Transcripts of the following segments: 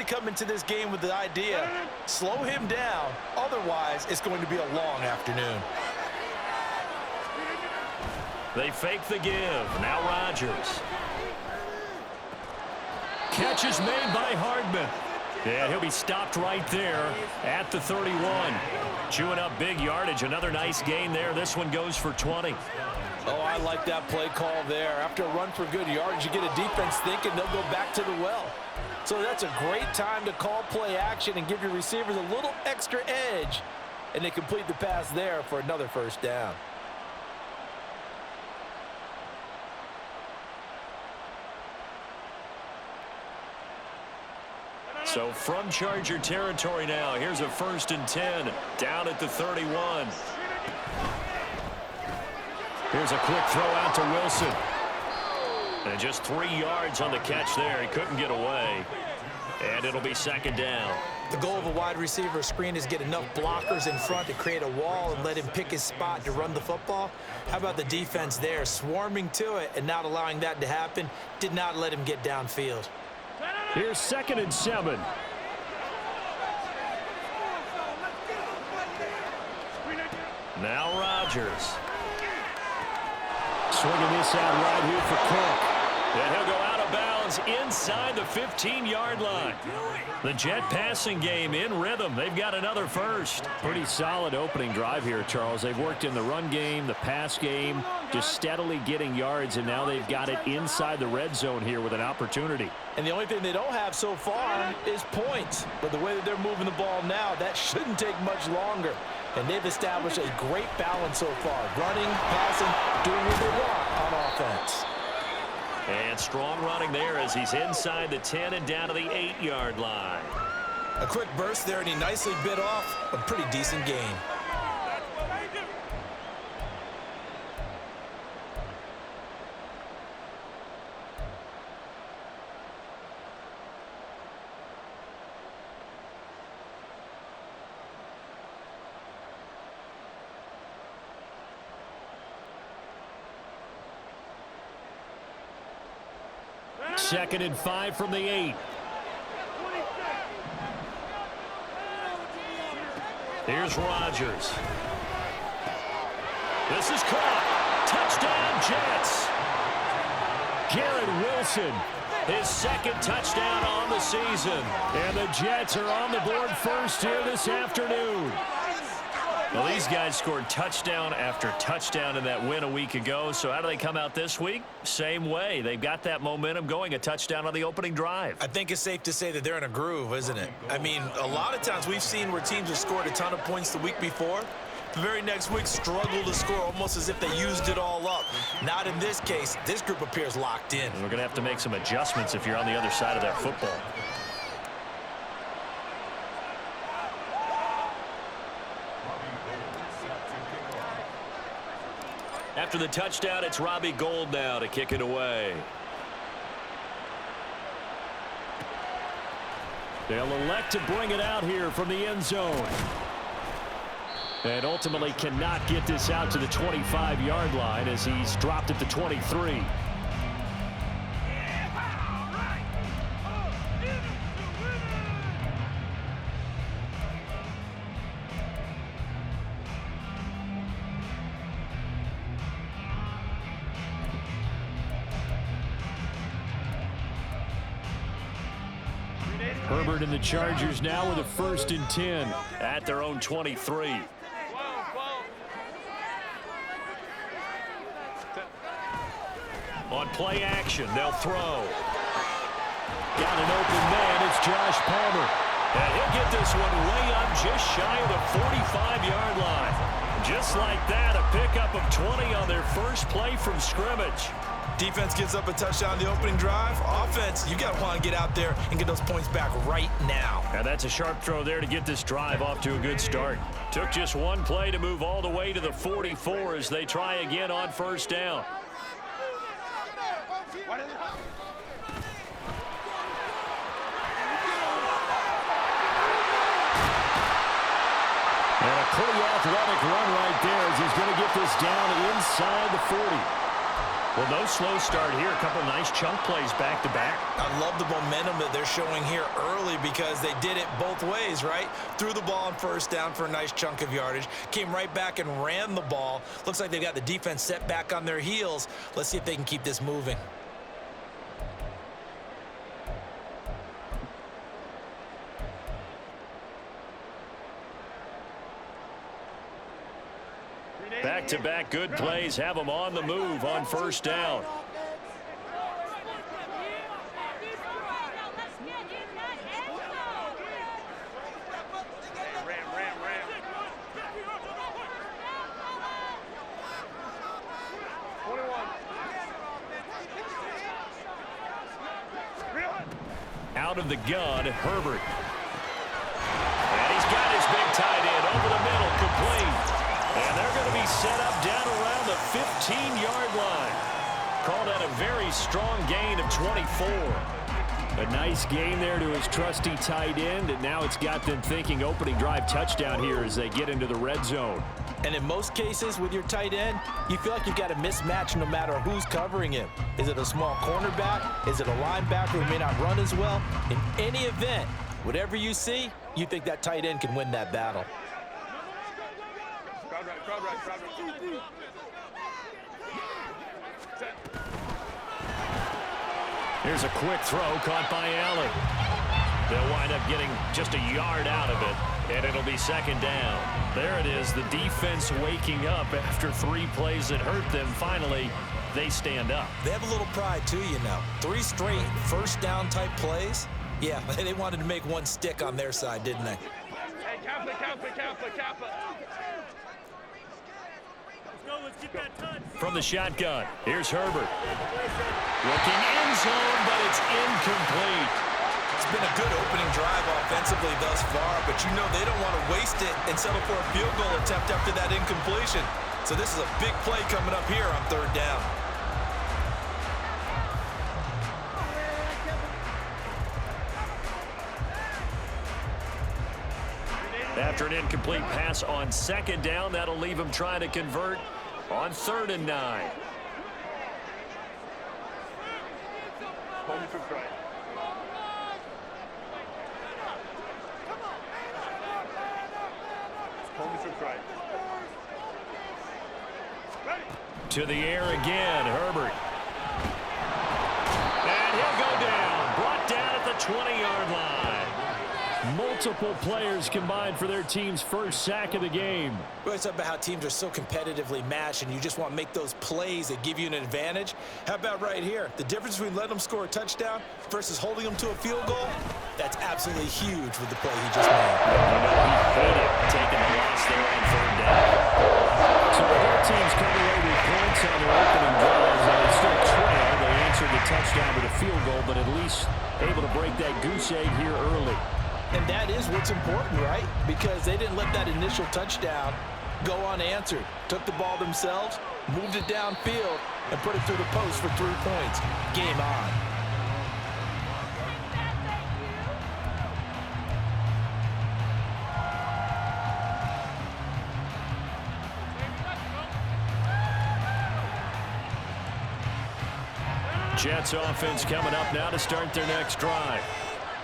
come into this game with the idea, slow him down, otherwise it's going to be a long afternoon. They fake the give. Now Rodgers. Catch is made by Hardman. And he'll be stopped right there at the 31. Chewing up big yardage. Another nice gain there. This one goes for 20. Oh, I like that play call there. After a run for good yardage, you get a defense thinking they'll go back to the well. So that's a great time to call play action and give your receivers a little extra edge. And they complete the pass there for another first down. So from Charger territory now, here's a 1st and 10 down at the 31. Here's a quick throw out to Wilson. And just 3 yards on the catch there. He couldn't get away. And it'll be 2nd down. The goal of a wide receiver screen is get enough blockers in front to create a wall and let him pick his spot to run the football. How about the defense there, swarming to it and not allowing that to happen? Did not let him get downfield. Here's 2nd and 7. Now Rodgers. Swinging this out right here for Cook. And he'll go out of bounds inside the 15-yard line. The Jet passing game in rhythm. They've got another first. Pretty solid opening drive here, Charles. They've worked in the run game, the pass game, just steadily getting yards, and now they've got it inside the red zone here with an opportunity. And the only thing they don't have so far is points. But the way that they're moving the ball now, that shouldn't take much longer. And they've established a great balance so far. Running, passing, doing what they want on offense. And strong running there as he's inside the 10 and down to the 8-yard line. A quick burst there, and he nicely bit off a pretty decent gain. Second and 5 from the 8. Here's Rodgers. This is caught. Touchdown, Jets. Garrett Wilson, his 2nd touchdown on the season. And the Jets are on the board first here this afternoon. Well, these guys scored touchdown after touchdown in that win a week ago. So how do they come out this week? Same way. They've got that momentum going, a touchdown on the opening drive. I think it's safe to say that they're in a groove, isn't it? I mean, a lot of times we've seen where teams have scored a ton of points the week before. The very next week struggle to score almost as if they used it all up. Not in this case. This group appears locked in. And we're going to have to make some adjustments if you're on the other side of that football. After the touchdown, it's Robbie Gould now to kick it away. They'll elect to bring it out here from the end zone. And ultimately cannot get this out to the 25-yard line as he's dropped at the 23. Herbert and the Chargers now with a 1st and 10 at their own 23. On play action, they'll throw. Got an open man, it's Josh Palmer. And he'll get this one way up just shy of the 45-yard line. Just like that, a pickup of 20 on their first play from scrimmage. Defense gives up a touchdown the opening drive. Offense, you got to want to get out there and get those points back right now. And that's a sharp throw there to get this drive off to a good start. Took just one play to move all the way to the 44 as they try again on 1st down. And a pretty athletic run right there as he's going to get this down inside the 40. Well, no slow start here. A couple nice chunk plays back-to-back. I love the momentum that they're showing here early because they did it both ways, right? Threw the ball on first down for a nice chunk of yardage, came right back and ran the ball. Looks like they've got the defense set back on their heels. Let's see if they can keep this moving. Back-to-back good plays have them on the move on first down. Out of the gun, Herbert. And he's got his big tight end over the middle, complete. And they're going to be set up down around the 15-yard line. Called out a very strong gain of 24. A nice gain there to his trusty tight end, and now it's got them thinking opening drive touchdown here as they get into the red zone. And in most cases with your tight end, you feel like you've got a mismatch no matter who's covering him. Is it a small cornerback? Is it a linebacker who may not run as well? In any event, whatever you see, you think that tight end can win that battle. Here's a quick throw caught by Allen. They'll wind up getting just a yard out of it, and it'll be second down. There it is, the defense waking up after 3 plays that hurt them. Finally, they stand up. They have a little pride too, you know. 3 straight first down type plays. Yeah, they wanted to make one stick on their side, didn't they? Hey, Kappa. Let's get that touch. From the shotgun, here's Herbert. Looking end zone, but it's incomplete. It's been a good opening drive offensively thus far, but you know they don't want to waste it and settle for a field goal attempt after that incompletion. So this is a big play coming up here on third down. After an incomplete pass on second down, that'll leave him trying to convert on 3rd and 9. To the air again, Herbert. And he'll go down. Brought down at the 20-yard line. Multiple players combined for their team's first sack of the game. We always talk about how teams are so competitively matched and you just want to make those plays that give you an advantage. How about right here? The difference between letting them score a touchdown versus holding them to a field goal, that's absolutely huge with the play he just made. You know, he hated taking the loss there on 3rd down. So both teams come away with points on their opening drives, and they still trail. They answered the touchdown with a field goal, but at least able to break that goose egg here early. And that is what's important, right? Because they didn't let that initial touchdown go unanswered. Took the ball themselves, moved it downfield, and put it through the post for 3 points. Game on. Jets offense coming up now to start their next drive.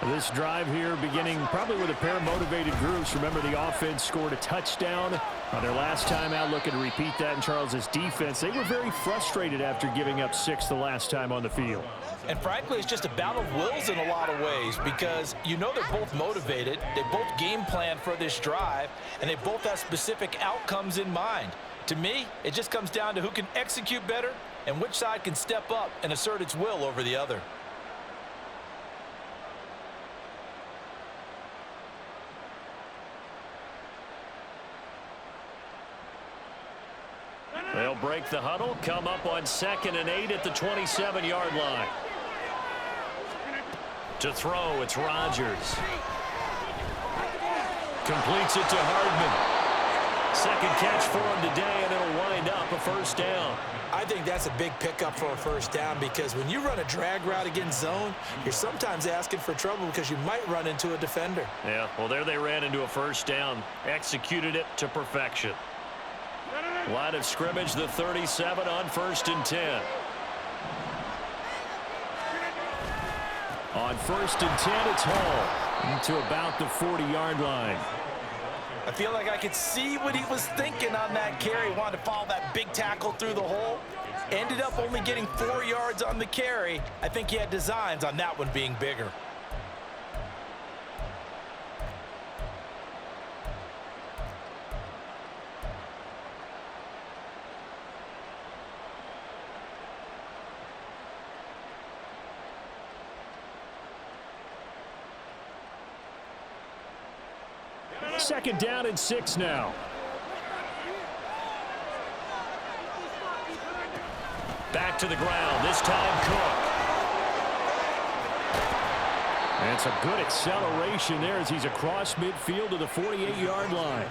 This drive here beginning probably with a pair of motivated groups. Remember, the offense scored a touchdown on their last time out. Looking to repeat that in Charles's defense. They were very frustrated after giving up 6 the last time on the field. And frankly, it's just a battle of wills in a lot of ways because you know they're both motivated. They both game plan for this drive, and they both have specific outcomes in mind. To me, it just comes down to who can execute better and which side can step up and assert its will over the other. They'll break the huddle, come up on 2nd and 8 at the 27-yard line. To throw, it's Rodgers. Completes it to Hardman. Second catch for him today, and it'll wind up a first down. I think that's a big pickup for a first down because when you run a drag route against zone, you're sometimes asking for trouble because you might run into a defender. Yeah, well, there they ran into a first down. Executed it to perfection. Line of scrimmage, the 37 on 1st and 10. On 1st and 10, it's Hall to about the 40-yard line. I feel like I could see what he was thinking on that carry. He wanted to follow that big tackle through the hole. Ended up only getting 4 yards on the carry. I think he had designs on that one being bigger. Second down and 6 now. Back to the ground, this time Cook. And it's a good acceleration there as he's across midfield to the 48-yard line.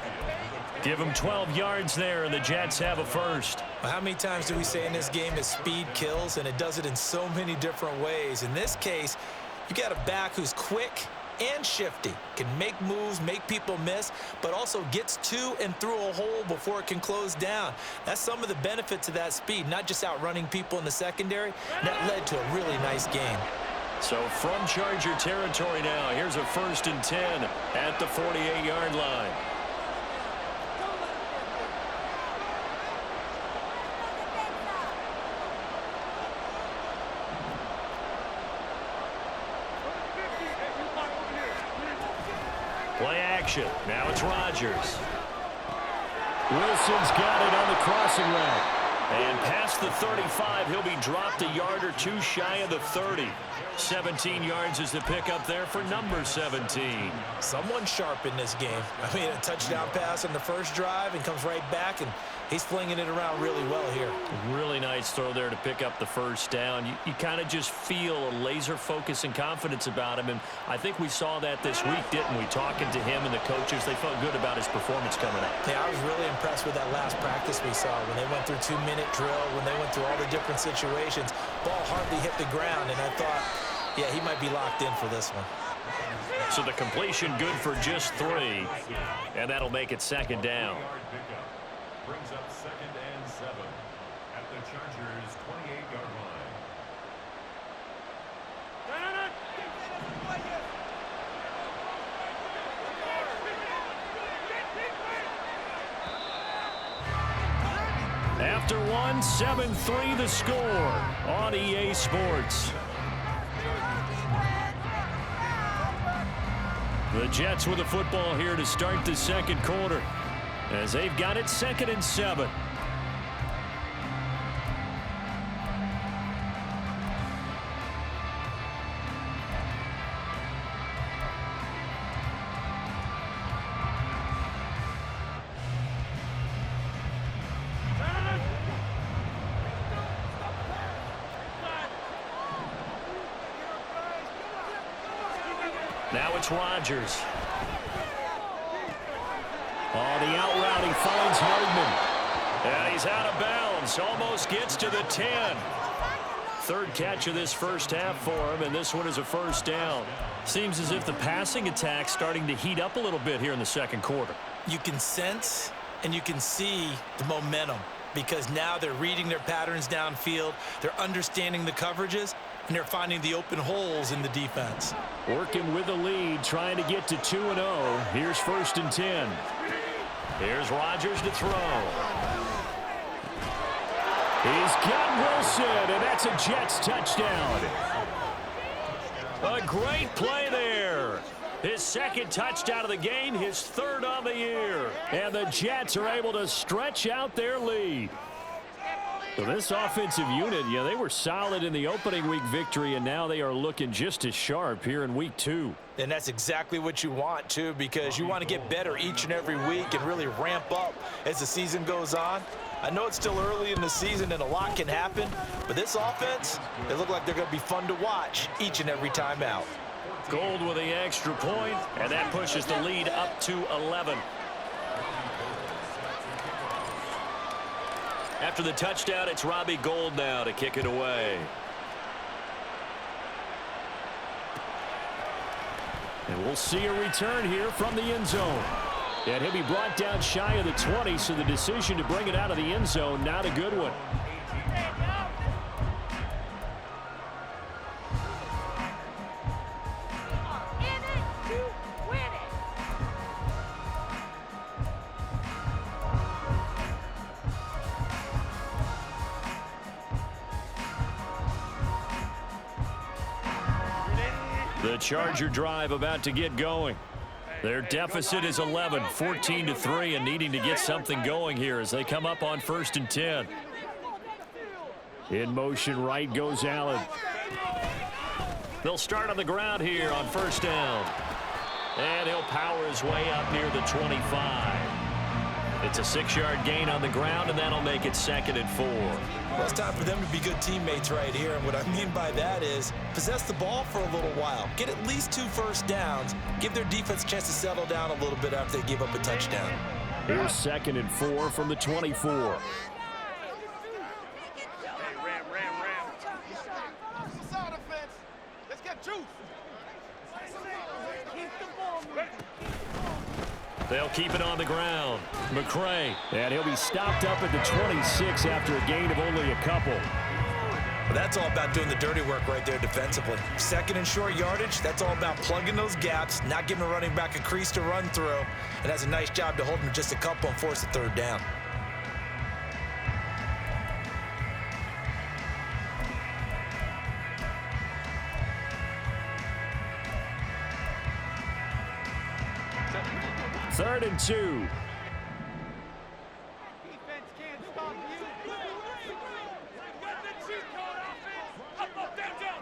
Give him 12 yards there, and the Jets have a first. Well, how many times do we say in this game that speed kills, and it does it in so many different ways? In this case, you got a back who's quick and shifty, can make moves, make people miss, but also gets to and through a hole before it can close down. That's some of the benefits of that speed, not just outrunning people in the secondary. That led to a really nice game. So from Charger territory now, here's a 1st and 10 at the 48-yard line. Play action. Now it's Rodgers. Wilson's got it on the crossing route. And past the 35, he'll be dropped a yard or two shy of the 30. 17 yards is the pickup there for number 17. Someone sharp in this game. I mean, a touchdown pass on the first drive and comes right back, and he's flinging it around really well here. Really nice throw there to pick up the first down. You kind of just feel a laser focus and confidence about him, and I think we saw that this week, didn't we? Talking to him and the coaches, they felt good about his performance coming up. Yeah, I was really impressed with that last practice we saw when they went through 2-minute drill, when they went through all the different situations. Ball hardly hit the ground, and I thought, yeah, he might be locked in for this one. So the completion good for just 3, and that'll make it second down. Brings up 2nd and 7 at the Chargers' 28-yard line. After one, 7-3 the score on EA Sports. The Jets with the football here to start the second quarter, as they've got it 2nd and 7. Now it's Rodgers. Oh, the out route, he finds Hardman. And he's out of bounds. Almost gets to the 10. Third catch of this first half for him, and this one is a first down. Seems as if the passing attack's starting to heat up a little bit here in the second quarter. You can sense and you can see the momentum because now they're reading their patterns downfield, they're understanding the coverages, and they're finding the open holes in the defense. Working with the lead, trying to get to 2-0. Here's 1st and 10. Here's Rodgers to throw. He's got Wilson, and that's a Jets touchdown. A great play there. His second touchdown of the game, his third on the year. And the Jets are able to stretch out their lead. So this offensive unit, yeah, they were solid in the opening week victory, and now they are looking just as sharp here in week 2. And that's exactly what you want, too, because you want to get better each and every week and really ramp up as the season goes on. I know it's still early in the season and a lot can happen, but this offense, they look like they're going to be fun to watch each and every time out. Gold with the extra point, and that pushes the lead up to 11. After the touchdown, it's Robbie Gould now to kick it away. And we'll see a return here from the end zone. And he'll be brought down shy of the 20, so the decision to bring it out of the end zone, not a good one. Charger drive about to get going. Their deficit is 11, 14-3, and needing to get something going here as they come up on 1st and 10. In motion right goes Allen. They'll start on the ground here on 1st down. And he'll power his way up near the 25. It's a 6-yard gain on the ground, and that'll make it 2nd and 4. Well, it's time for them to be good teammates right here, and what I mean by that is possess the ball for a little while, get at least 2 first downs, give their defense a chance to settle down a little bit after they give up a touchdown. Here's 2nd and 4 from the 24. They'll keep it on the ground. McCray. And he'll be stopped up at the 26 after a gain of only a couple. Well, that's all about doing the dirty work right there defensively. 2nd and short yardage, that's all about plugging those gaps, not giving a running back a crease to run through, and has a nice job to hold him just a couple and force the 3rd down. Third and 2. Defense can't stop you. Got the cheat code offense. Up, down.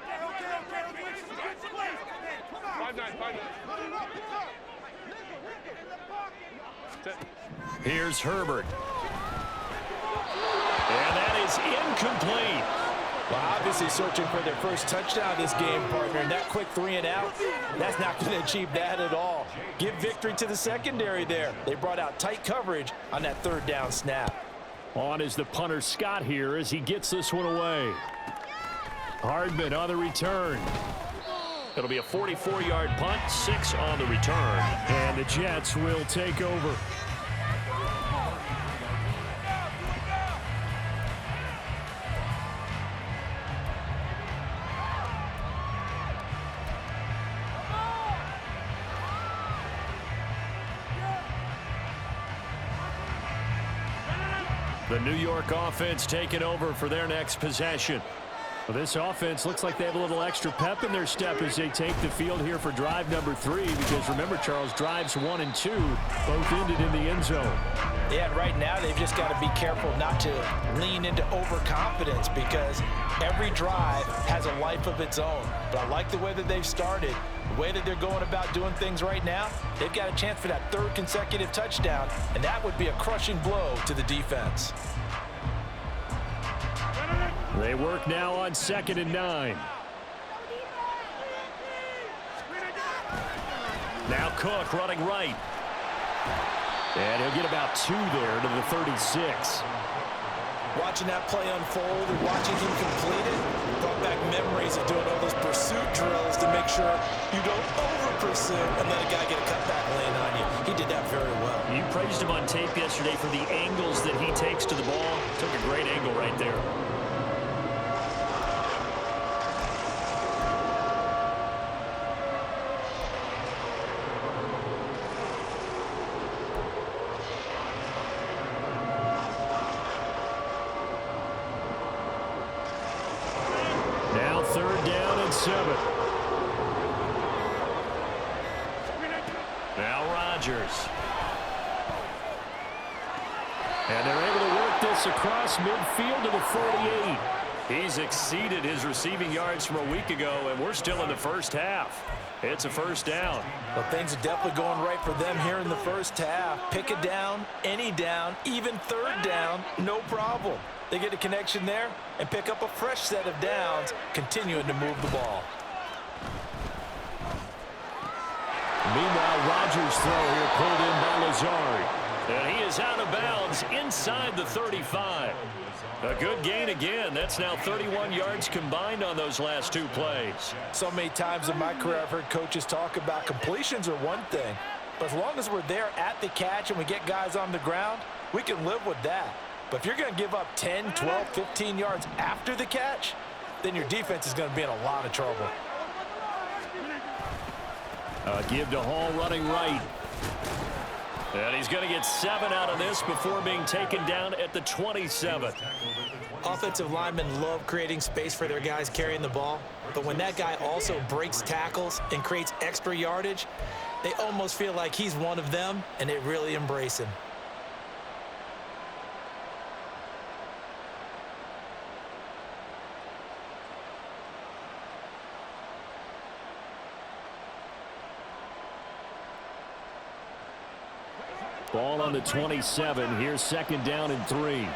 Here's Herbert. And that is incomplete. Well, obviously searching for their first touchdown this game, partner, and that quick 3 and out, that's not going to achieve that at all. Give victory to the secondary there. They brought out tight coverage on that 3rd down snap. On is the punter Scott here as he gets this one away. Hardman on the return. It'll be a 44-yard punt, 6 on the return. And the Jets will take over. The New York offense taking over for their next possession. Well, this offense looks like they have a little extra pep in their step as they take the field here for drive number 3, because remember, Charles, drives 1 and 2 both ended in the end zone. Yeah, right now they've just got to be careful not to lean into overconfidence, because every drive has a life of its own. But I like the way that they've started, the way that they're going about doing things right now. They've got a chance for that 3rd consecutive touchdown, and that would be a crushing blow to the defense. They work now on 2nd and 9. Now Cook running right. And he'll get about 2 there to the 36. Watching that play unfold and watching him complete it brought back memories of doing all those pursuit drills to make sure you don't over-pursue and let a guy get a cutback lane on you. He did that very well. You praised him on tape yesterday for the angles that he takes to the ball. Took a great angle right there. Now 3rd down and 7. Now Rodgers. And they're able to work this across midfield to the 48. He's exceeded his receiving yards from a week ago, and we're still in the first half. It's a 1st down. Well, things are definitely going right for them here in the first half. Pick a down, any down, even 3rd down, no problem. They get a connection there and pick up a fresh set of downs, continuing to move the ball. Meanwhile, Rodgers' throw here pulled in by Lazard. And he is out of bounds inside the 35. A good gain again. That's now 31 yards combined on those last 2 plays. So many times in my career I've heard coaches talk about completions are one thing, but as long as we're there at the catch and we get guys on the ground, we can live with that. But if you're going to give up 10, 12, 15 yards after the catch, then your defense is going to be in a lot of trouble. Give to Hall running right. And he's going to get 7 out of this before being taken down at the 27. Offensive linemen love creating space for their guys carrying the ball, but when that guy also breaks tackles and creates extra yardage, they almost feel like he's one of them, and they really embrace him. Ball on the 27. Here's second down and 3.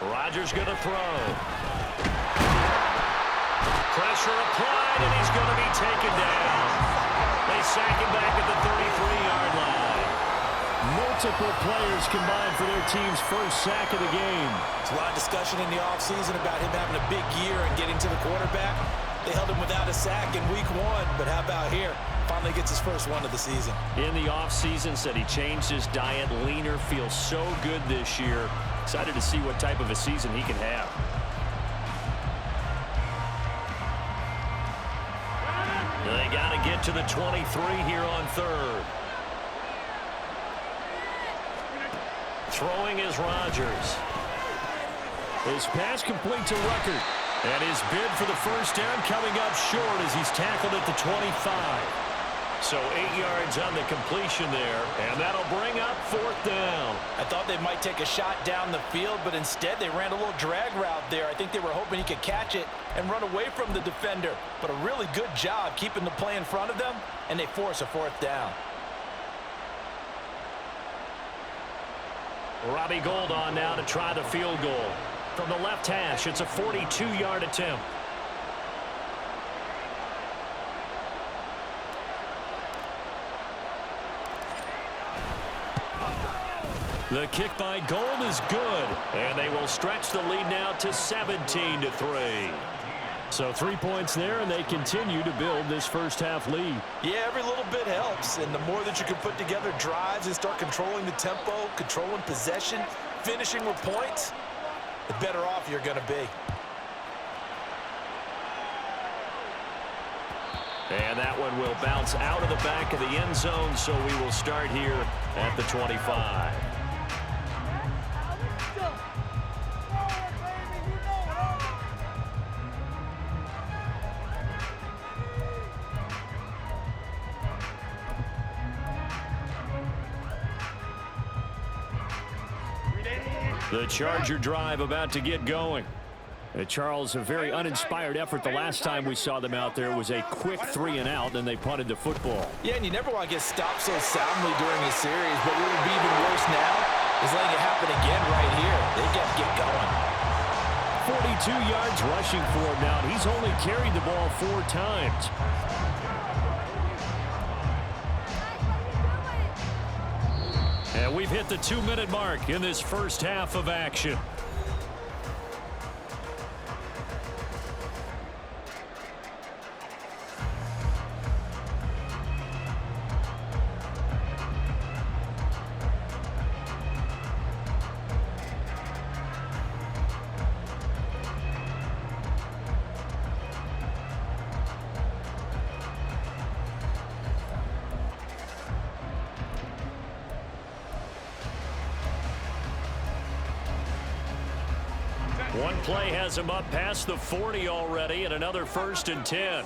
Rodgers going to throw. Pressure applied, and he's going to be taken down. They sack him back at the 33-yard line. Multiple players combined for their team's first sack of the game. There's a lot of discussion in the offseason about him having a big year and getting to the quarterback. They held him without a sack in week 1, but how about here? Finally gets his first one of the season. In the offseason, said he changed his diet, leaner, feels so good this year. Excited to see what type of a season he can have. They got to get to the 23 here on third. Throwing is Rodgers. His pass complete to Ruckert. And his bid for the first down coming up short as he's tackled at the 25. So 8 yards on the completion there, and that'll bring up fourth down. I thought they might take a shot down the field, but instead they ran a little drag route there. I think they were hoping he could catch it and run away from the defender. But a really good job keeping the play in front of them, and they force a fourth down. Robbie Gould on now to try the field goal. From the left hash, it's a 42-yard attempt. The kick by Gould is good, and they will stretch the lead now to 17-3. So 3 points there, and they continue to build this first half lead. Yeah, every little bit helps, and the more that you can put together drives and start controlling the tempo, controlling possession, finishing with points, the better off you're going to be. And that one will bounce out of the back of the end zone, so we will start here at the 25. The Charger drive about to get going. Charles, a very uninspired effort the last time we saw them out there. It was a quick 3 and out, and they punted the football. Yeah, and you never want to get stopped so soundly during a series, but what would be even worse now is letting it happen again right here. They got to get going. 42 yards rushing for him now. He's only carried the ball 4 times. And we've hit the 2-minute mark in this first half of action. One play has him up past the 40 already, and another 1st and 10.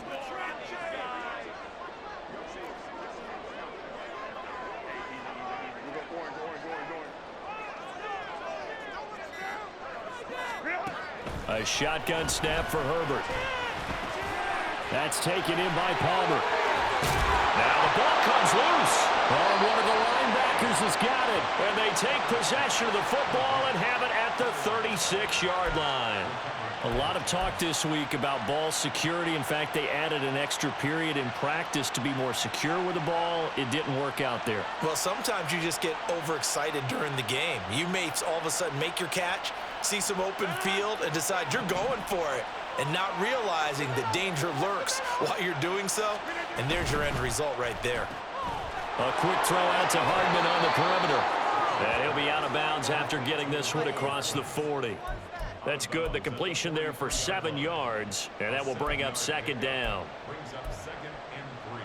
A shotgun snap for Herbert. That's taken in by Palmer. Now the ball comes loose. Oh, one of the linebackers has got it. And they take possession of the football and have it at the 36-yard line. A lot of talk this week about ball security. In fact, they added an extra period in practice to be more secure with the ball. It didn't work out there. Well, sometimes you just get overexcited during the game. You may all of a sudden make your catch, see some open field, and decide you're going for it, and not realizing that danger lurks while you're doing so. And there's your end result right there. A quick throw out to Hardman on the perimeter. And he'll be out of bounds after getting this one across the 40. That's good. The completion there for 7 yards, and that will bring up second down. Brings up 2nd and 3.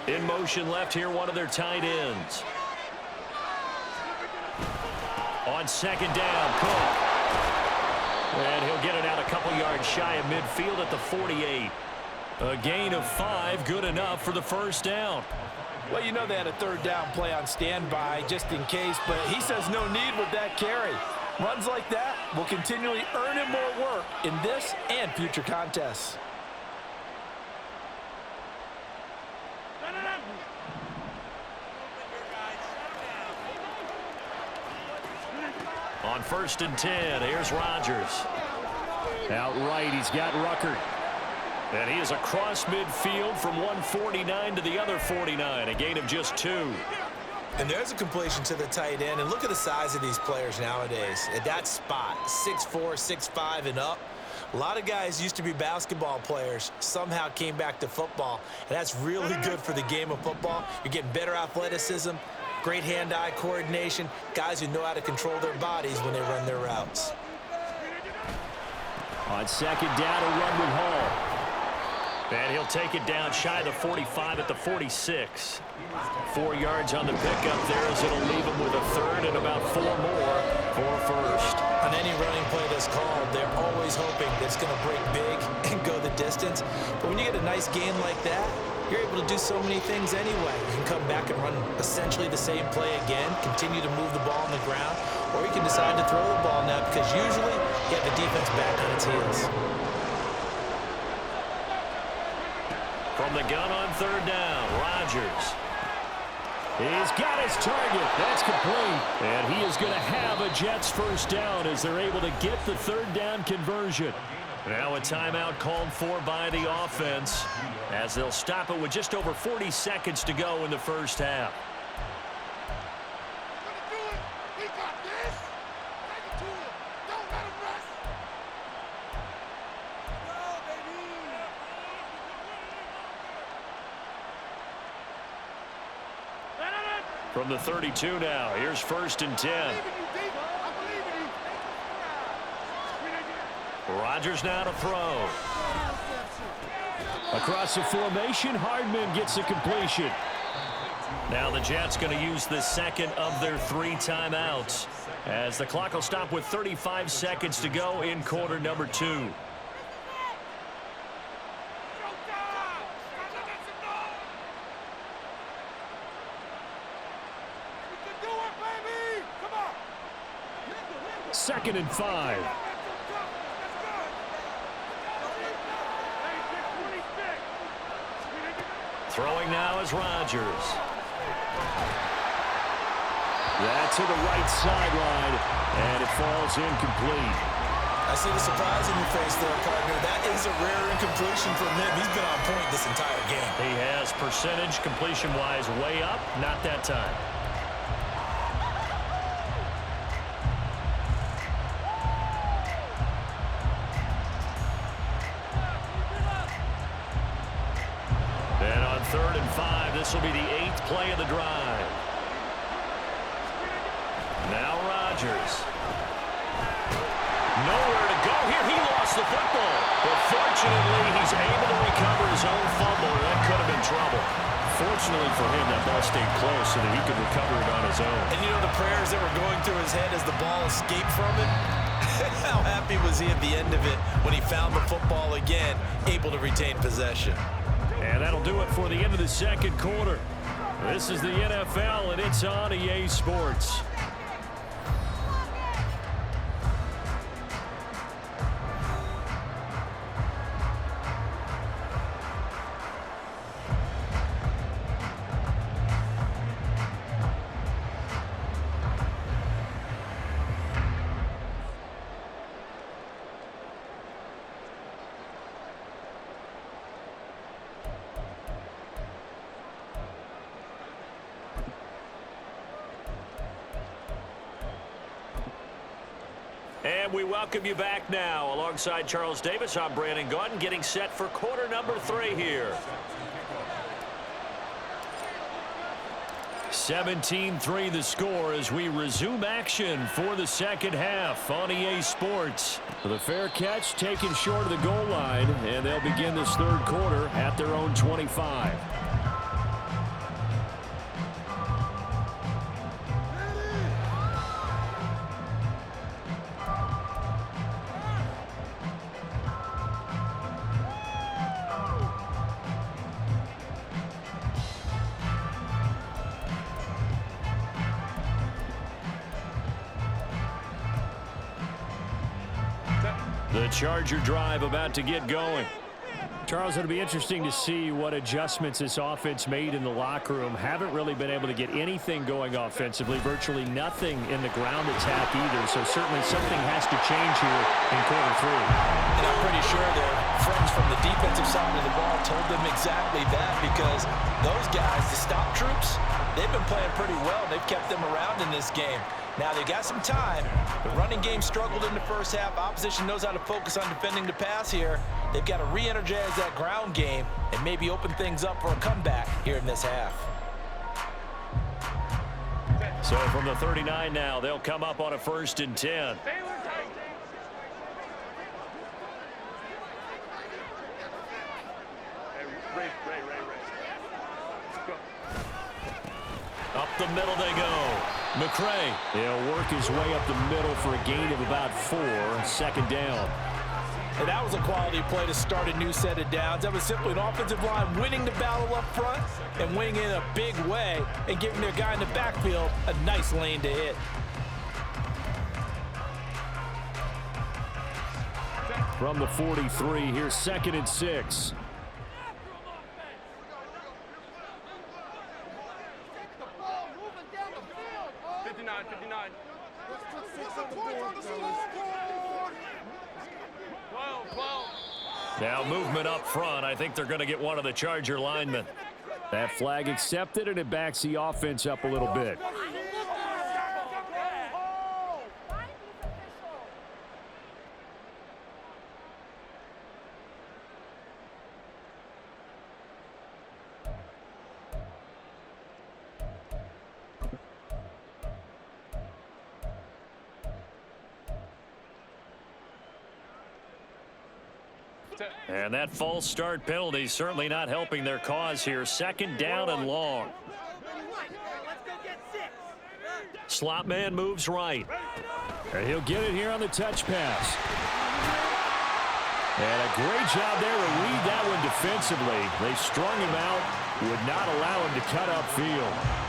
In motion left here, one of their tight ends. On second down, Cook. And he'll get it out a couple yards shy of midfield at the 48. A gain of 5, good enough for the first down. Well, you know they had a third down play on standby just in case, but he says no need with that carry. Runs like that will continually earn him more work in this and future contests. On 1st and 10, here's Rodgers. Out right, he's got Ruckert. And he is across midfield from 149 to the other 49, a gain of just 2. And there's a completion to the tight end. And look at the size of these players nowadays. At that spot, 6'4", 6'5", and up. A lot of guys used to be basketball players, somehow came back to football. And that's really good for the game of football. You're getting better athleticism, great hand-eye coordination, guys who know how to control their bodies when they run their routes. On second down, a run with Hall. And he'll take it down shy of the 45 at the 46. 4 yards on the pickup there as it'll leave him with a third and about 4 more for first. On any running play that's called, they're always hoping that it's going to break big and go the distance. But when you get a nice gain like that, you're able to do so many things anyway. You can come back and run essentially the same play again, continue to move the ball on the ground, or you can decide to throw the ball now because usually you have the defense back on its heels. From the gun on third down, Rodgers. He's got his target. That's complete. And he is going to have a Jets first down as they're able to get the third down conversion. Now a timeout called for by the offense as they'll stop it with just over 40 seconds to go in the first half. From the 32 now, here's 1st and 10. Rodgers now to throw. Across the formation, Hardman gets a completion. Now the Jets going to use the second of their 3 timeouts as the clock will stop with 35 seconds to go in quarter number 2. Second and 5. Throwing now is Rodgers. That's to the right sideline, and it falls incomplete. I see the surprise in your face there, partner. That is a rare incompletion from him. He's been on point this entire game. He has percentage completion-wise way up, not that time. And on 3rd and 5, this will be the 8th play of the drive. Now Rodgers. Nowhere to go here. He lost the football. But fortunately, he's able to recover his own fumble. That could have been trouble. Fortunately for him, that ball stayed close so that he could recover it on his own. And you know the prayers that were going through his head as the ball escaped from him? How happy was he at the end of it when he found the football again, able to retain possession? And that'll do it for the end of the second quarter. This is the NFL, and it's on EA Sports. And we welcome you back now. Alongside Charles Davis, I'm Brandon Gaudin, getting set for quarter number 3 here. 17-3 the score as we resume action for the second half on EA Sports. The fair catch taken short of the goal line, and they'll begin this third quarter at their own 25. The Charger drive about to get going. Charles, it'll be interesting to see what adjustments this offense made in the locker room. Haven't really been able to get anything going offensively, virtually nothing in the ground attack either. So certainly something has to change here in quarter three. And I'm pretty sure their friends from the defensive side of the ball told them exactly that, because those guys, the stop troops, they've been playing pretty well. They've kept them around in this game. Now, they've got some time. The running game struggled in the first half. Opposition knows how to focus on defending the pass here. They've got to re-energize that ground game and maybe open things up for a comeback here in this half. So from the 39 now, they'll come up on a 1st and 10. Up the middle they go. McCray, he'll work his way up the middle for a gain of about 4. 2nd down. And that was a quality play to start a new set of downs. That was simply an offensive line winning the battle up front and winning in a big way and giving their guy in the backfield a nice lane to hit. From the 43, here's 2nd and 6. Now movement up front. I think they're going to get one of the Charger linemen. That flag accepted, and it backs the offense up a little bit. And that false start penalty certainly not helping their cause here. 2nd down and long. Slot man moves right. And he'll get it here on the touch pass. And a great job there to read that one defensively. They strung him out, would not allow him to cut upfield.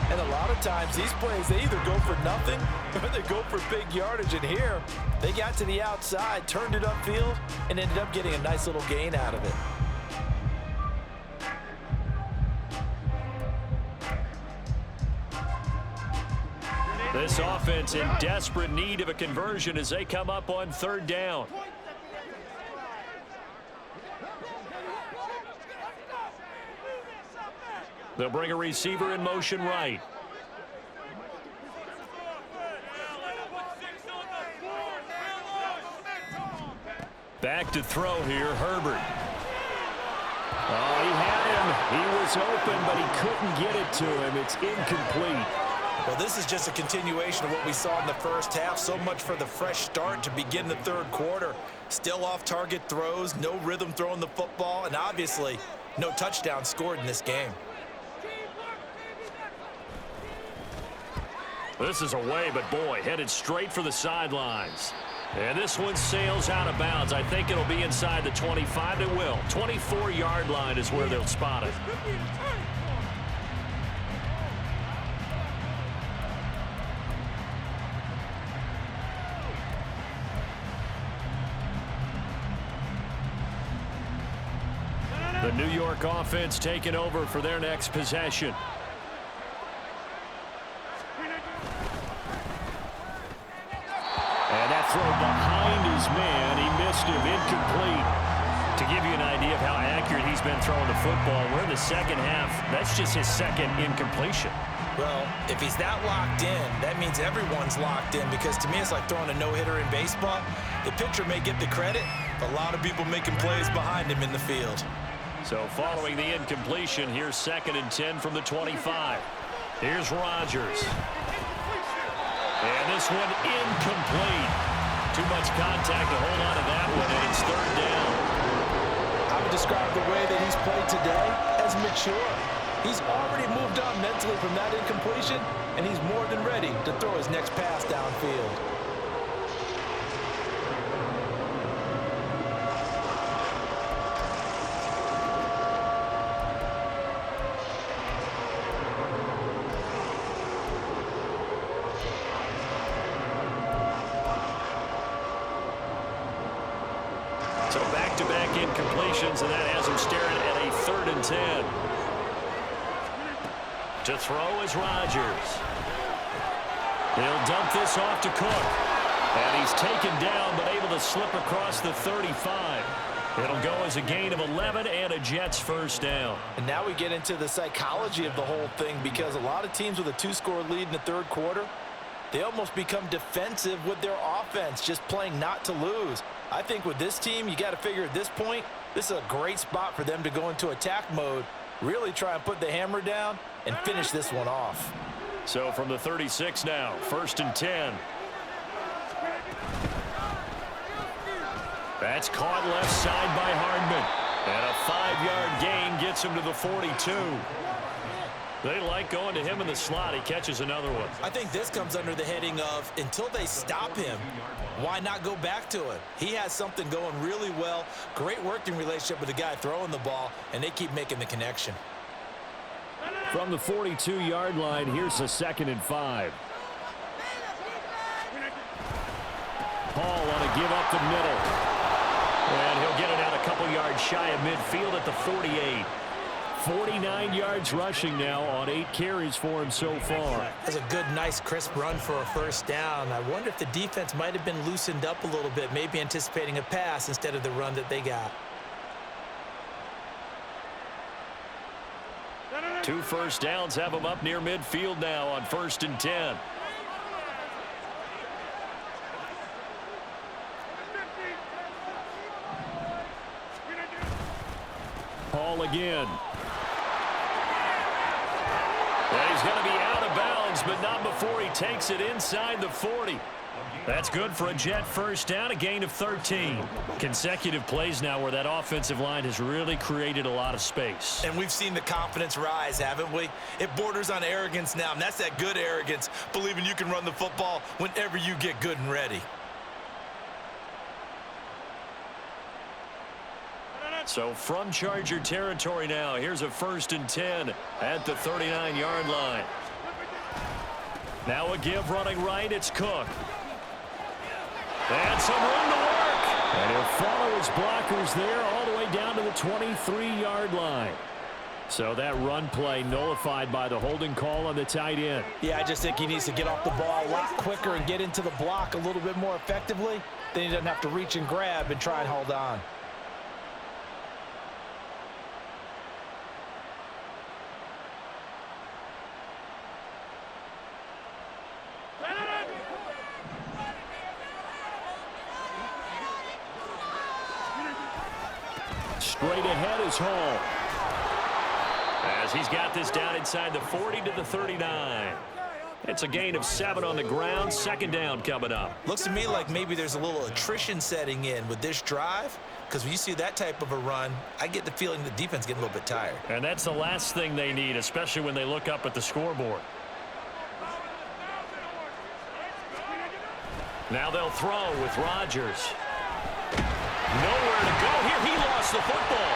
And a lot of times these plays, they either go for nothing or they go for big yardage. And here, they got to the outside, turned it upfield, and ended up getting a nice little gain out of it. This offense in desperate need of a conversion as they come up on 3rd down. They'll bring a receiver in motion right. Back to throw here, Herbert. Oh, he had him. He was open, but he couldn't get it to him. It's incomplete. Well, this is just a continuation of what we saw in the first half. So much for the fresh start to begin the 3rd quarter. Still off-target throws, no rhythm throwing the football, and obviously no touchdown scored in this game. This is away, but boy, headed straight for the sidelines. And this one sails out of bounds. I think it'll be inside the 25. It will. 24-yard line is where they'll spot it. The New York offense taking over for their next possession. And that throw behind his man, he missed him, incomplete. To give you an idea of how accurate he's been throwing the football, we're in the 2nd half. That's just his 2nd incompletion. Well, if he's that locked in, that means everyone's locked in, because to me it's like throwing a no-hitter in baseball. The pitcher may get the credit, but a lot of people making plays behind him in the field. So following the incompletion, here's 2nd and 10 from the 25. Here's Rodgers. And this one incomplete. Too much contact to hold on to that one, and it's 3rd down. I would describe the way that he's played today as mature. He's already moved on mentally from that incompletion, and he's more than ready to throw his next pass downfield. completions, and that has him staring at a 3rd and 10. To throw is Rodgers. He'll dump this off to Cook. And he's taken down, but able to slip across the 35. It'll go as a gain of 11 and a Jets first down. And now we get into the psychology of the whole thing, because a lot of teams with a 2-score lead in the 3rd quarter, they almost become defensive with their offense, just playing not to lose. I think with this team, you got to figure at this point, this is a great spot for them to go into attack mode, really try and put the hammer down and finish this one off. So from the 36 now, 1st and 10. That's caught left side by Hardman. And a 5-yard gain gets him to the 42. They like going to him in the slot. He catches another one. I think this comes under the heading of, until they stop him, why not go back to it? He has something going really well. Great working relationship with the guy throwing the ball, and they keep making the connection. From the 42-yard line, here's a 2nd and 5. Hall on a give up the middle. And he'll get it out a couple yards shy of midfield at the 48. 49 yards rushing now on 8 carries for him so far. That's a good, nice, crisp run for a first down. I wonder if the defense might have been loosened up a little bit, maybe anticipating a pass instead of the run that they got. 2 first downs have him up near midfield now on 1st and 10. Hall again. And he's going to be out of bounds, but not before he takes it inside the 40. That's good for a Jet first down, a gain of 13. Consecutive plays now where that offensive line has really created a lot of space. And we've seen the confidence rise, haven't we? It borders on arrogance now, and that's that good arrogance, believing you can run the football whenever you get good and ready. So from Charger territory now, here's a 1st and 10 at the 39-yard line. Now a give running right, it's Cook. And some room to work. And he'll follow his blockers there all the way down to the 23-yard line. So that run play nullified by the holding call on the tight end. Yeah, I just think he needs to get off the ball a lot quicker and get into the block a little bit more effectively. Then he doesn't have to reach and grab and try and hold on. Straight ahead is Hall. As he's got this down inside the 40 to the 39. It's a gain of 7 on the ground. 2nd down coming up. Looks to me like maybe there's a little attrition setting in with this drive, because when you see that type of a run, I get the feeling the defense getting a little bit tired. And that's the last thing they need, especially when they look up at the scoreboard. Now they'll throw with Rodgers. Nowhere to go here. He lost the football.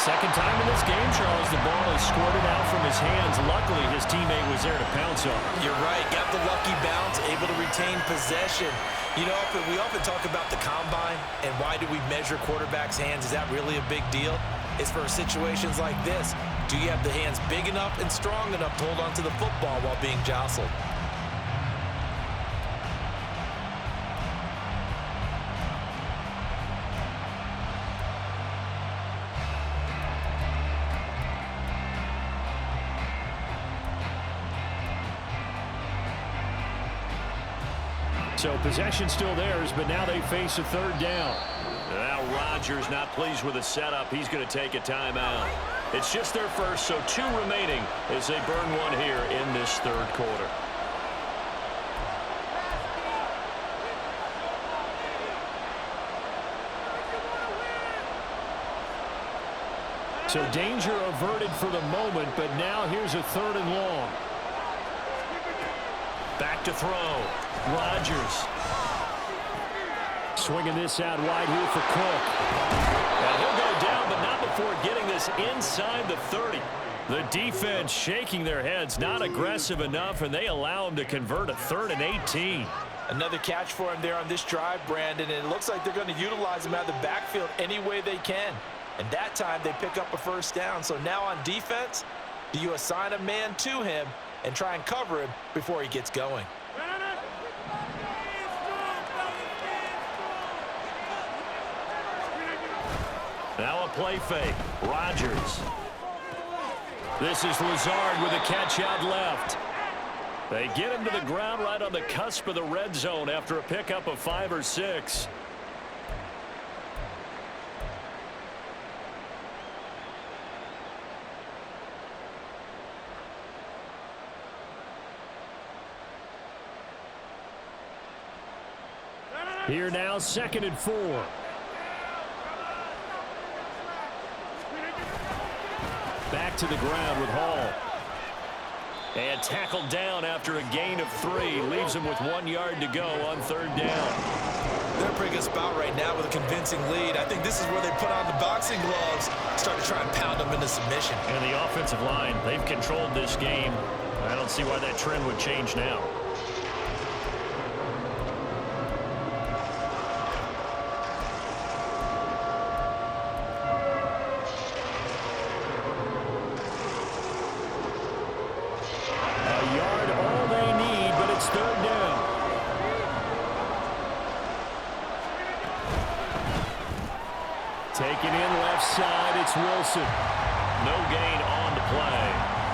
2nd time in this game, Charles, the ball is squirted out from his hands. Luckily, his teammate was there to pounce on it. You're right. Got the lucky bounce, able to retain possession. You know, we often talk about the combine and why do we measure quarterbacks' hands. Is that really a big deal? It's for situations like this. Do you have the hands big enough and strong enough to hold on to the football while being jostled? So possession still theirs, but now they face a 3rd down. Now Rodgers not pleased with the setup. He's going to take a timeout. It's just their first, so 2 remaining as they burn one here in this 3rd quarter. So danger averted for the moment, but now here's a 3rd and long. Back to throw. Rodgers. Swinging this out wide here for Cook. And he'll go down, but not before getting this inside the 30. The defense shaking their heads, not aggressive enough, and they allow him to convert a 3rd and 18. Another catch for him there on this drive, Brandon, and it looks like they're going to utilize him out of the backfield any way they can. And that time they pick up a first down. So now on defense, do you assign a man to him and try and cover him before he gets going? Now a play fake. Rodgers. This is Lazard with a catch out left. They get him to the ground right on the cusp of the red zone after a pickup of 5 or 6. Here now, 2nd and 4. Back to the ground with Hall. And tackled down after a gain of 3. Leaves him with 1 yard to go on 3rd down. They're in a pretty good spot right now with a convincing lead. I think this is where they put on the boxing gloves, start to try and pound them into submission. And the offensive line, they've controlled this game. I don't see why that trend would change now. Taken in left side, it's Wilson. No gain on the play.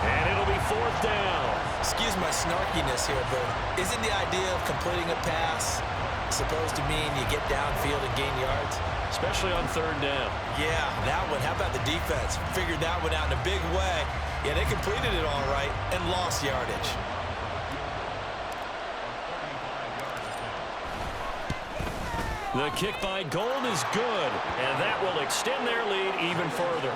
And it'll be 4th down. Excuse my snarkiness here, but isn't the idea of completing a pass supposed to mean you get downfield and gain yards? Especially on 3rd down. Yeah, that one. How about the defense? Figured that one out in a big way. Yeah, they completed it all right and lost yardage. The kick by Gold is good, and that will extend their lead even further.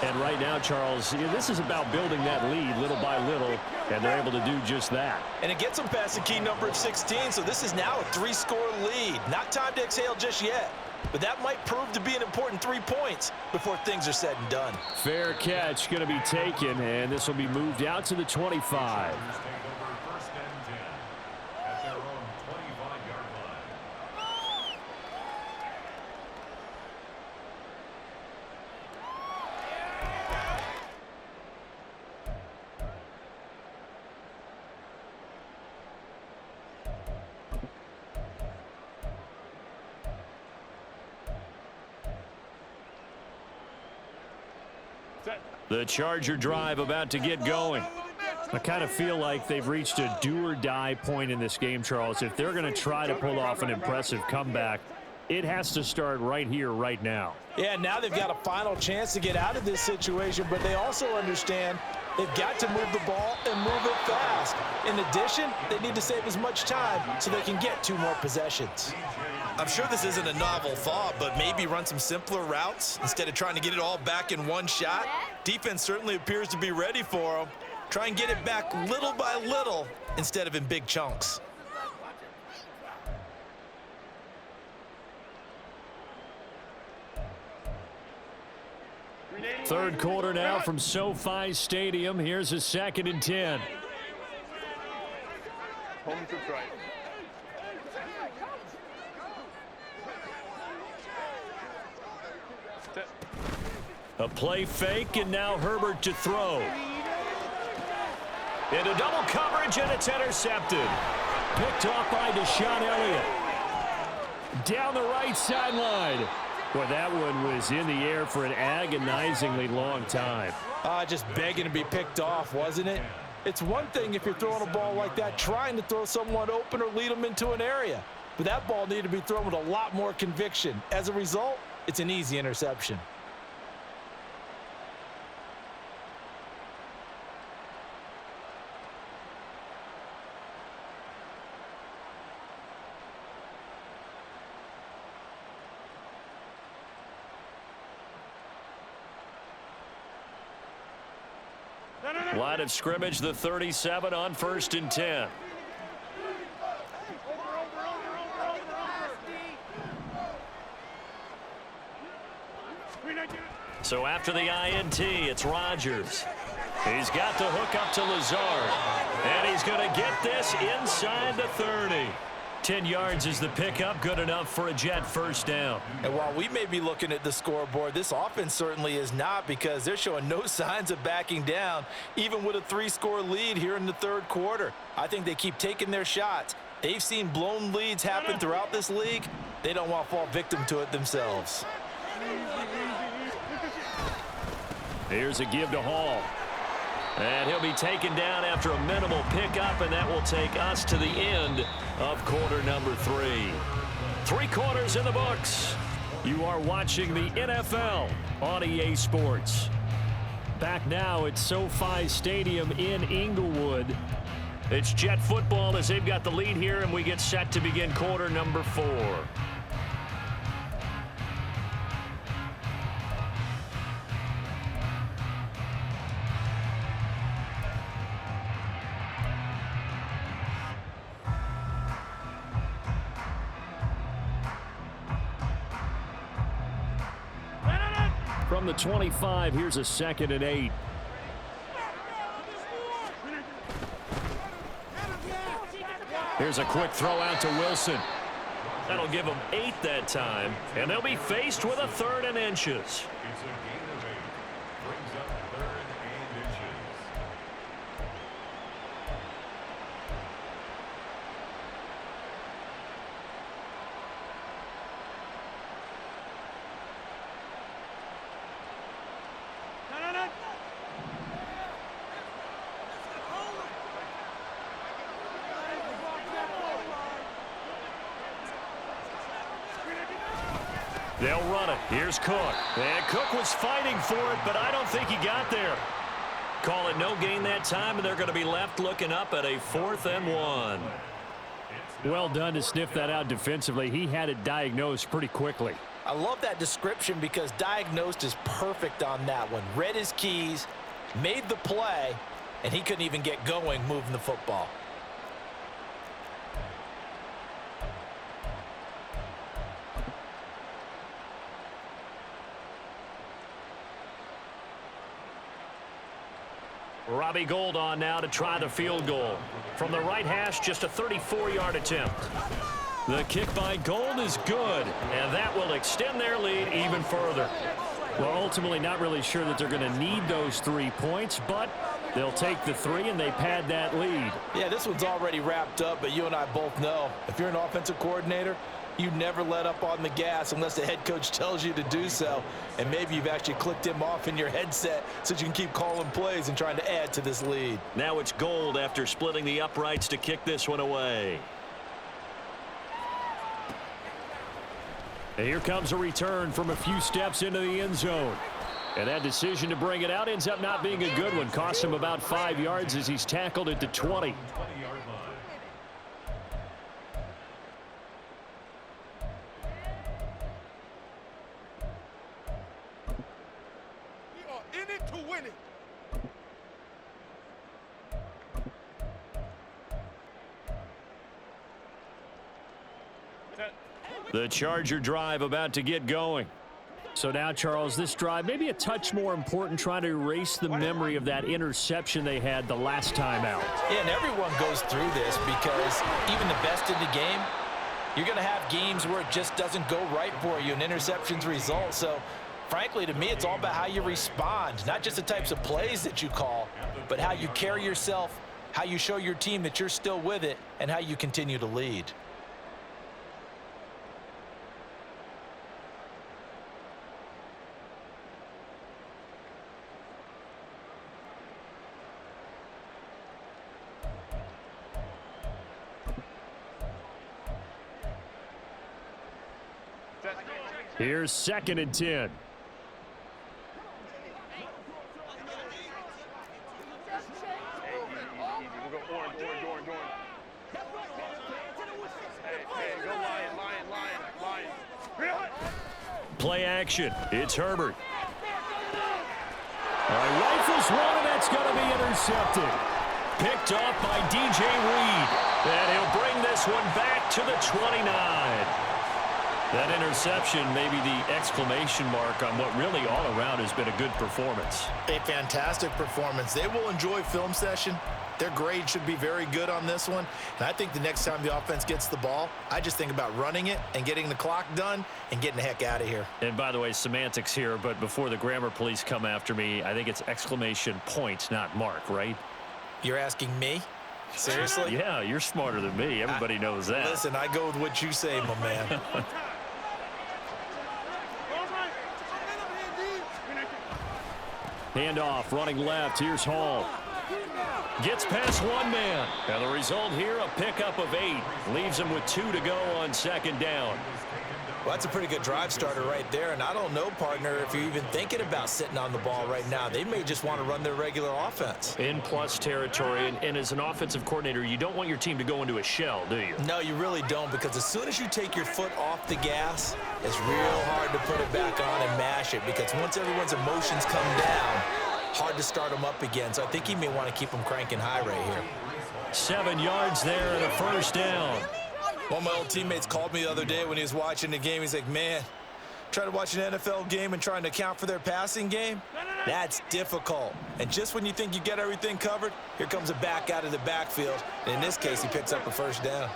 And right now, Charles, this is about building that lead little by little, and they're able to do just that. And it gets them past the key number of 16, so this is now a 3-score lead. Not time to exhale just yet, but that might prove to be an important 3 points before things are said and done. Fair catch going to be taken, and this will be moved out to the 25. The Charger drive about to get going. I kind of feel like they've reached a do-or-die point in this game, Charles. If they're going to try to pull off an impressive comeback, it has to start right here, right now. Yeah, now they've got a final chance to get out of this situation, but they also understand they've got to move the ball and move it fast. In addition, they need to save as much time so they can get 2 more possessions. I'm sure this isn't a novel thought, but maybe run some simpler routes instead of trying to get it all back in one shot. Defense certainly appears to be ready for them. Try and get it back little by little instead of in big chunks. Third quarter now from SoFi Stadium. Here's a 2nd and 10. Home to try. A play fake, and now Herbert to throw. Into double coverage, and it's intercepted. Picked off by Deshaun Elliott. Down the right sideline. Boy, that one was in the air for an agonizingly long time. Just begging to be picked off, wasn't it? It's one thing if you're throwing a ball like that, trying to throw someone open or lead them into an area. But that ball needed to be thrown with a lot more conviction. As a result, it's an easy interception. Line of scrimmage, the 37 on 1st and 10. So after the INT, it's Rodgers. He's got the hook up to Lazard. And he's going to get this inside the 30. 10 yards is the pickup, good enough for a Jet first down. And while we may be looking at the scoreboard, this offense certainly is not, because they're showing no signs of backing down, even with a 3-score lead here in the third quarter. I think they keep taking their shots. They've seen blown leads happen throughout this league. They don't want to fall victim to it themselves. Here's a give to Hall. And he'll be taken down after a minimal pickup, and that will take us to the end of quarter number 3. 3 quarters in the books. You are watching the NFL on EA Sports. Back now at SoFi Stadium in Inglewood. It's Jet football as they've got the lead here, and we get set to begin quarter number 4. From the 25, here's a 2nd and 8. Here's a quick throw out to Wilson. That'll give them 8 that time, and they'll be faced with a 3rd and inches. It's a gain of 8. Brings up 3rd and inches. They'll run it. Here's Cook. And Cook was fighting for it, but I don't think he got there. Call it no gain that time, and they're going to be left looking up at a 4th and 1. Well done to sniff that out defensively. He had it diagnosed pretty quickly. I love that description, because diagnosed is perfect on that one. Read his keys, made the play, and he couldn't even get going moving the football. Robbie Gould on now to try the field goal. From the right hash, just a 34-yard attempt. The kick by Gould is good, and that will extend their lead even further. Well, ultimately not really sure that they're going to need those 3 points, but they'll take the 3 and they pad that lead. Yeah, this one's already wrapped up, but you and I both know if you're an offensive coordinator, you never let up on the gas unless the head coach tells you to do so. And maybe you've actually clicked him off in your headset so you can keep calling plays and trying to add to this lead. Now it's Gould after splitting the uprights to kick this one away. And here comes a return from a few steps into the end zone. And that decision to bring it out ends up not being a good one. Costs him about 5 yards as he's tackled at the 20. 20-yard line. We are in it to win it. The Charger drive about to get going. So now, Charles, this drive maybe a touch more important, trying to erase the memory of that interception they had the last time out. Yeah, and everyone goes through this, because even the best in the game, you're going to have games where it just doesn't go right for you and interceptions result. So, frankly, to me, it's all about how you respond, not just the types of plays that you call, but how you carry yourself, how you show your team that you're still with it, and how you continue to lead. Here's 2nd and 10. Play action. It's Herbert. Rifles one, and that's going to be intercepted. Picked off by DJ Reed. And he'll bring this one back to the 29. That interception may be the exclamation mark on what really all around has been a good performance. A fantastic performance. They will enjoy film session. Their grade should be very good on this one. And I think the next time the offense gets the ball, I just think about running it and getting the clock done and getting the heck out of here. And by the way, semantics here, but before the grammar police come after me, I think it's exclamation point, not mark, right? You're asking me? Seriously? Yeah, you're smarter than me. Everybody knows that. Listen, I go with what you say, my man. Handoff, running left. Here's Hall. Gets past one man. And the result here, a pickup of 8. Leaves him with 2 to go on second down. Well, that's a pretty good drive starter right there. And I don't know, partner, if you're even thinking about sitting on the ball right now. They may just want to run their regular offense. In plus territory. And as an offensive coordinator, you don't want your team to go into a shell, do you? No, you really don't, because as soon as you take your foot off the gas, it's real hard to put it back on and mash it, because once everyone's emotions come down, hard to start them up again. So I think he may want to keep them cranking high right here. 7 yards there and a first down. One of my old teammates called me the other day when he was watching the game. He's like, man, trying to watch an NFL game and trying to account for their passing game, that's difficult. And just when you think you get everything covered, here comes a back out of the backfield. And in this case, he picks up a first down.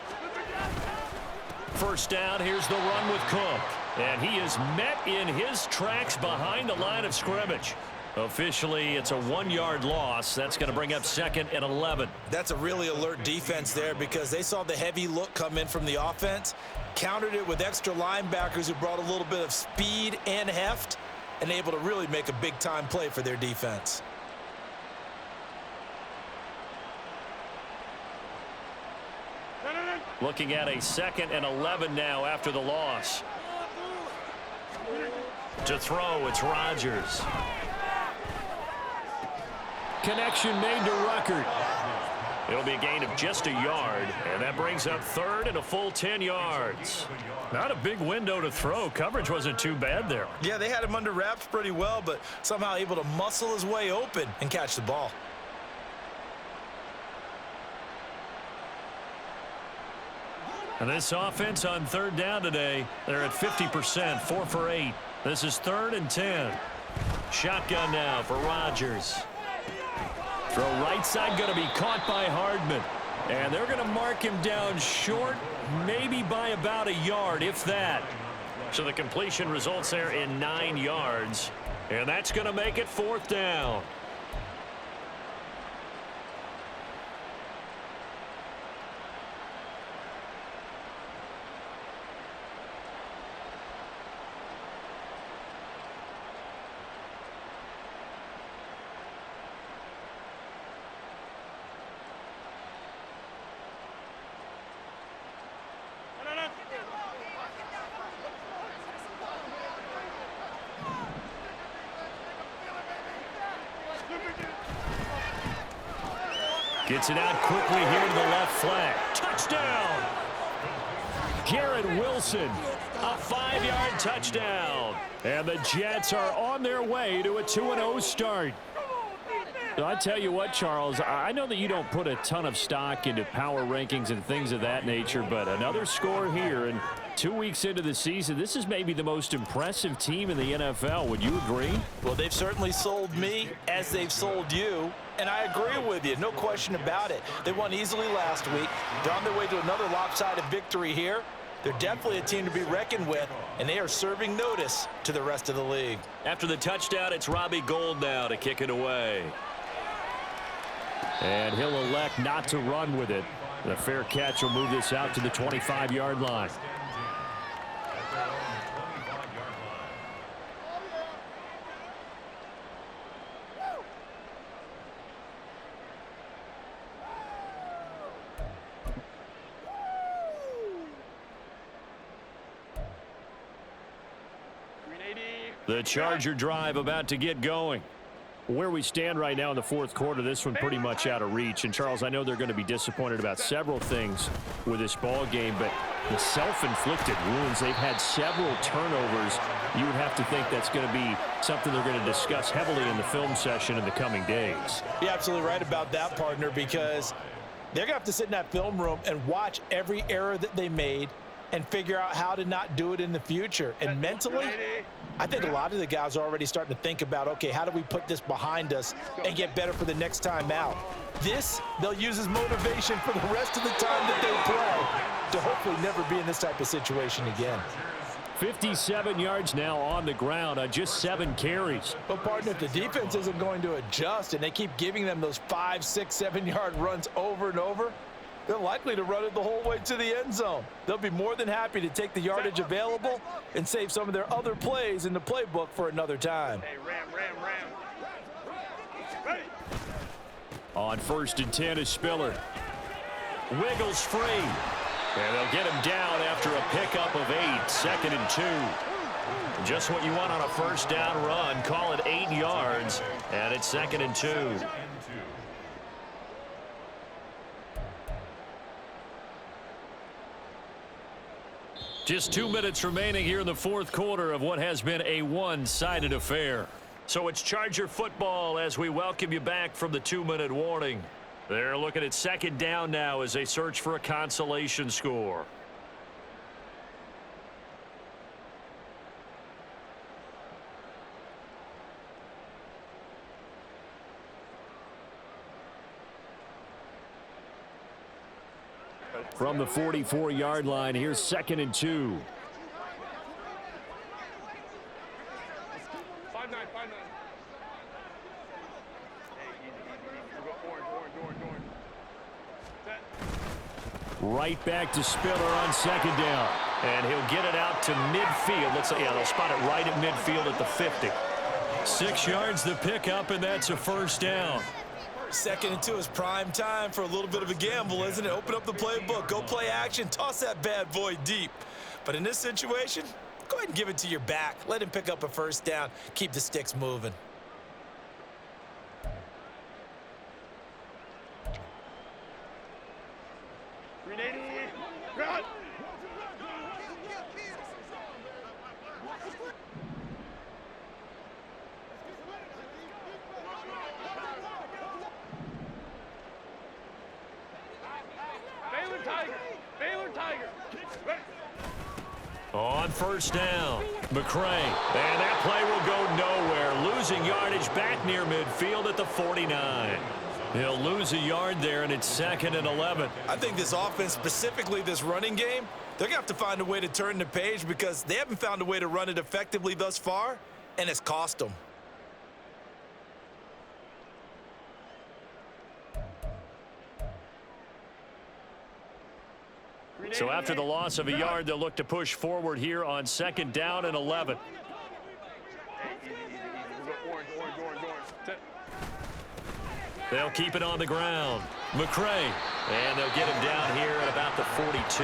First down, here's the run with Cook. And he is met in his tracks behind the line of scrimmage. Officially, it's a 1-yard loss. That's going to bring up 2nd and 11. That's a really alert defense there, because they saw the heavy look come in from the offense, countered it with extra linebackers who brought a little bit of speed and heft, and able to really make a big-time play for their defense. Looking at a 2nd and 11 now after the loss. To throw, it's Rodgers. Connection made to Ruckert. It'll be a gain of just a yard, and that brings up 3rd and a full 10 yards. Not a big window to throw. Coverage wasn't too bad there. Yeah, they had him under wraps pretty well, but somehow able to muscle his way open and catch the ball. And this offense on 3rd down today, they're at 50%, 4 for 8. This is 3rd and 10. Shotgun now for Rodgers. Throw right side, going to be caught by Hardman. And they're going to mark him down short, maybe by about a yard, if that. So the completion results there in 9 yards. And that's going to make it 4th down. Gets it out quickly here to the left flank. Touchdown! Garrett Wilson, a 5-yard touchdown. And the Jets are on their way to a 2-0 start. So I tell you what, Charles, I know that you don't put a ton of stock into power rankings and things of that nature, but another score here, and 2 weeks into the season, this is maybe the most impressive team in the NFL. Would you agree? Well, they've certainly sold me as they've sold you, and I agree with you, no question about it. They won easily last week. They're on their way to another lopsided victory here. They're definitely a team to be reckoned with, and they are serving notice to the rest of the league. After the touchdown, it's Robbie Gould now to kick it away. And he'll elect not to run with it. The fair catch will move this out to the 25-yard line. The Charger drive about to get going. Where we stand right now in the 4th quarter, this one pretty much out of reach. And, Charles, I know they're going to be disappointed about several things with this ball game, but the self-inflicted wounds, they've had several turnovers. You would have to think that's going to be something they're going to discuss heavily in the film session in the coming days. You're absolutely right about that, partner, because they're going to have to sit in that film room and watch every error that they made and figure out how to not do it in the future. And mentally, I think a lot of the guys are already starting to think about, okay, how do we put this behind us and get better for the next time out? This, they'll use as motivation for the rest of the time that they play to hopefully never be in this type of situation again. 57 yards now on the ground on just 7 carries. But, partner, if the defense isn't going to adjust and they keep giving them those 5, 6, 7-yard runs over and over, they're likely to run it the whole way to the end zone. They'll be more than happy to take the yardage available and save some of their other plays in the playbook for another time. Hey, ram. Ready. On 1st and 10 is Spiller. Wiggles free. And they'll get him down after a pickup of 8. 2nd and 2. Just what you want on a first down run. Call it 8 yards. And it's 2nd and 2. Just 2 minutes remaining here in the 4th quarter of what has been a one-sided affair. So it's Charger football as we welcome you back from the 2-minute warning. They're looking at 2nd down now as they search for a consolation score. From the 44-yard line, here's 2nd and 2. 5-9. Orange. Set. Right back to Spiller on 2nd down. And he'll get it out to midfield. Looks like, yeah, they'll spot it right at midfield at the 50. 6 yards the pickup, and that's a first down. 2nd and 2 is prime time for a little bit of a gamble, isn't it? Open up the playbook, go play action, toss that bad boy deep. But in this situation, go ahead and give it to your back. Let him pick up a first down. Keep the sticks moving. Run. Baylor Tiger. Ready. On first down, McCray. And that play will go nowhere. Losing yardage back near midfield at the 49. He'll lose a yard there, and it's 2nd and 11. I think this offense, specifically this running game, they're going to have to find a way to turn the page because they haven't found a way to run it effectively thus far, and it's cost them. So after the loss of a yard, they'll look to push forward here on 2nd down and 11. Orange. Set. They'll keep it on the ground. McCray. And they'll get him down here at about the 42.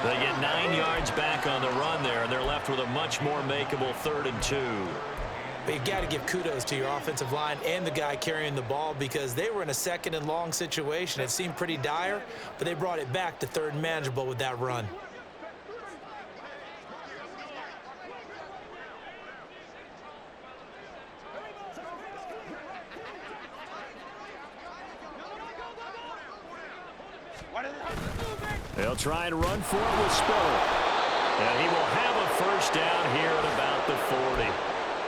They get 9 yards back on the run there, and they're left with a much more makeable 3rd and 2. But you've got to give kudos to your offensive line and the guy carrying the ball because they were in a 2nd and long situation. It seemed pretty dire, but they brought it back to 3rd and manageable with that run. They'll try and run for it with Spiller. And he will have a first down here at about the 40.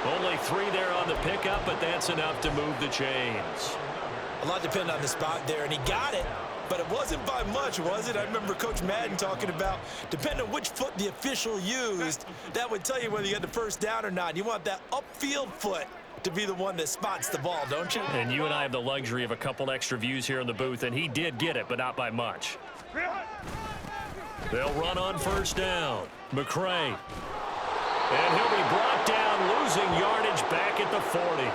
Only 3 there on the pickup, but that's enough to move the chains. A lot depended on the spot there, and he got it, but it wasn't by much, was it? I remember Coach Madden talking about, depending on which foot the official used, that would tell you whether you got the first down or not. You want that upfield foot to be the one that spots the ball, don't you? And you and I have the luxury of a couple extra views here in the booth, and he did get it, but not by much. They'll run on first down. McCray. And he'll be brought down, losing yardage back at the 40.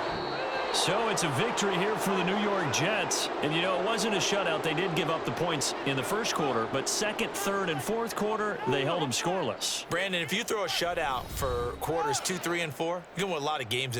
So it's a victory here for the New York Jets. And, you know, it wasn't a shutout. They did give up the points in the first quarter, but 2nd, 3rd, and 4th quarter, they held them scoreless. Brandon, if you throw a shutout for quarters 2, 3, and 4, you're going to win a lot of games in